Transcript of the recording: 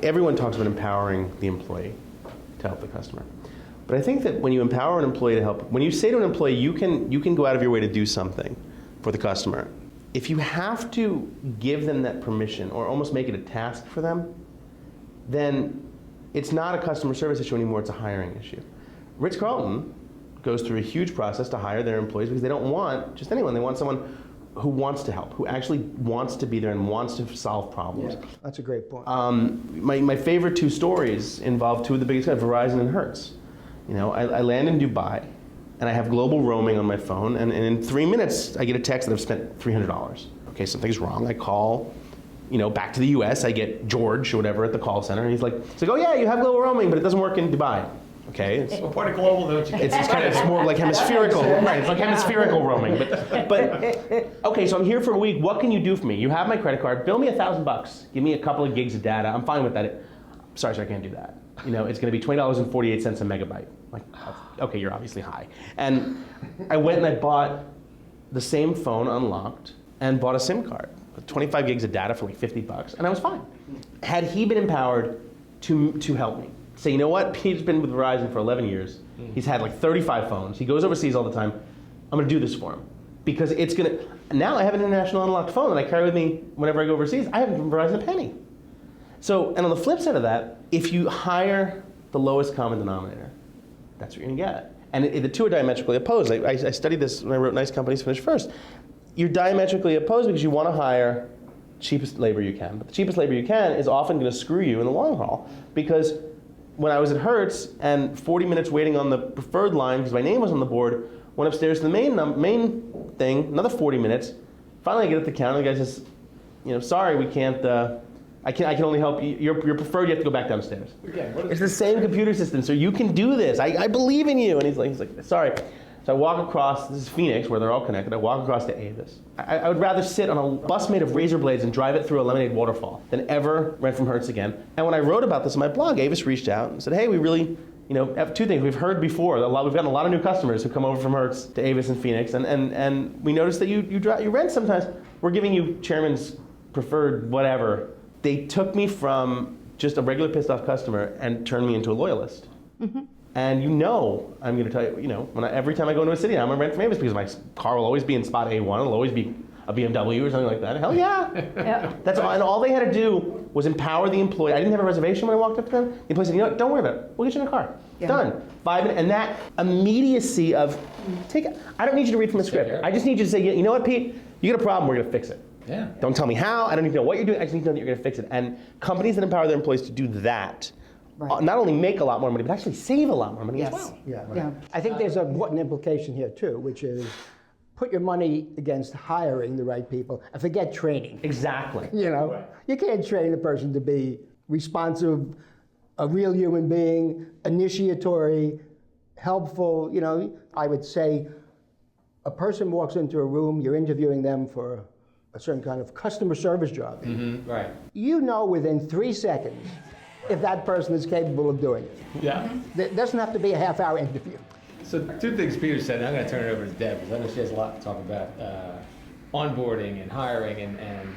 everyone talks about empowering the employee to help the customer. But I think that when you empower an employee to help, when you say to an employee, you can go out of your way to do something for the customer, if you have to give them that permission or almost make it a task for them, then it's not a customer service issue anymore, it's a hiring issue. Ritz-Carlton goes through a huge process to hire their employees because they don't want just anyone. They want someone who wants to help, who actually wants to be there and wants to solve problems. Yeah, that's a great point. My favorite two stories involve two of the biggest guys, Verizon and Hertz. You know, I land in Dubai, and I have global roaming on my phone, and in 3 minutes, I get a text that I've spent $300. Okay, something's wrong. I call, you know, back to the US, I get George or whatever at the call center, and he's like, oh yeah, you have global roaming, but it doesn't work in Dubai. Okay, What part of global don't you get? it's more like hemispherical, right? It's like hemispherical roaming. But okay, so I'm here for a week. What can you do for me? You have my credit card. Bill me $1,000. Give me a couple of gigs of data. I'm fine with that. Sorry, sir, I can't do that. You know, it's going to be $20.48 a megabyte. Like, okay, you're obviously high. And I went and I bought the same phone unlocked and bought a SIM card with 25 gigs of data for like $50, and I was fine. Had he been empowered to help me, say, you know what, Pete's been with Verizon for 11 years. He's had like 35 phones. He goes overseas all the time. I'm going to do this for him. Because it's going to, now I have an international unlocked phone that I carry with me whenever I go overseas. I haven't given Verizon a penny. So, and on the flip side of that, if you hire the lowest common denominator, that's what you're going to get. And the two are diametrically opposed. I studied this when I wrote Nice Companies Finish First. You're diametrically opposed because you want to hire cheapest labor you can. But the cheapest labor you can is often going to screw you in the long haul. Because when I was at Hertz and 40 minutes waiting on the preferred line because my name was on the board, went upstairs to the main thing, another 40 minutes. Finally I get at the counter, the guy says, you know, sorry, we can't, I can only help you. You're preferred, you have to go back downstairs. It's the same computer system, so you can do this. I believe in you. And he's like, sorry. So I walk across, this is Phoenix, where they're all connected. I walk across to Avis. I would rather sit on a bus made of razor blades and drive it through a lemonade waterfall than ever rent from Hertz again. And when I wrote about this on my blog, Avis reached out and said, hey, we really, you know, have two things. We've heard before, we've gotten a lot of new customers who come over from Hertz to Avis in Phoenix, and we noticed that you rent sometimes. We're giving you chairman's preferred whatever. They took me from just a regular pissed off customer and turned me into a loyalist. Mm-hmm. And you know, I'm going to tell you, you know, every time I go into a city, I'm going to rent from Avis because my car will always be in spot A1. It'll always be a BMW or something like that. Hell yeah. Yeah. That's all. And all they had to do was empower the employee. I didn't have a reservation when I walked up to them. The employee said, you know what, don't worry about it. We'll get you in a car. Yeah. Done. 5 minutes. And that immediacy of, I don't need you to read from a script. I just need you to say, you know what, Pete, you got a problem, we're going to fix it. Yeah. Don't tell me how. I don't need to know what you're doing. I just need to know that you're going to fix it. And companies that empower their employees to do that, right, not only make a lot more money, but actually save a lot more money as well. Yeah, right. Yeah. I think there's an important implication here too, which is put your money against hiring the right people and forget training. Exactly. You know, right. You can't train a person to be responsive, a real human being, initiatory, helpful. You know, I would say a person walks into a room, you're interviewing them for a certain kind of customer service job. Mm-hmm. Right. You know within 3 seconds if that person is capable of doing it. Yeah. There doesn't have to be a half-hour interview. So two things Peter said, and I'm going to turn it over to Deb, because I know she has a lot to talk about onboarding and hiring and